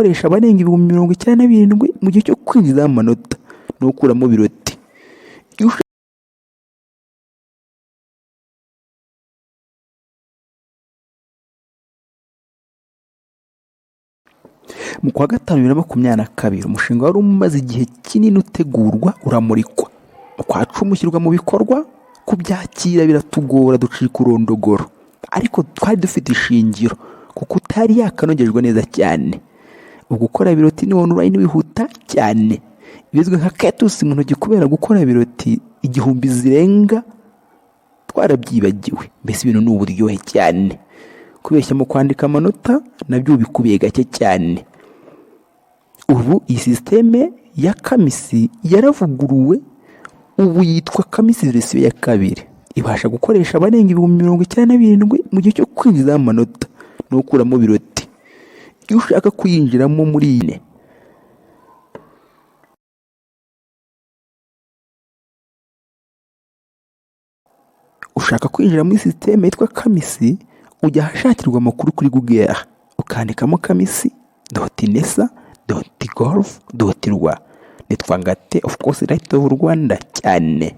gukoresha abarenga 97,000 mu gihe cyo kwinjiza amanota no gukuramo biroti. Mu kwa gatanu 2022 umushinga wari umaze igihe kinini utegurwa uramurikwa. Mu kwa cumi ushyirwa mu bikorwa, kubyakira biratugora ducika urondogoro, ariko twari dufite ishingiro kuko utari yakanogejwe neza cyane. Gukora biroti ni online wihuta cyane, bizwi nka ketusi mu ntoki kubera gukora biroti 1000 zirenga twarabyibagiwe. Mbese ibintu ni uburyohe cyane. Kubeshya mu kwandika amanota nabyo bikubiye gake cyane. Ubu iyi systeme ya Kamisi yaravuguruwe, ubu yitwa Kamisi verisiyo ya 2. Ibasha gukoresha abarenga 97,000 mu gihe cyo kwinjiza amanota no gukuramo biroti. Iyo ushaka kuyinjiramo muri ine, ushaka kwinjira muri systeme yitwa Kamisi, ujya ahashakirwa amakuru kuri Google, ukandikamo kamisi.nesa.gov.rw. Nitwa Ngate, of course, right of Rwanda cyane.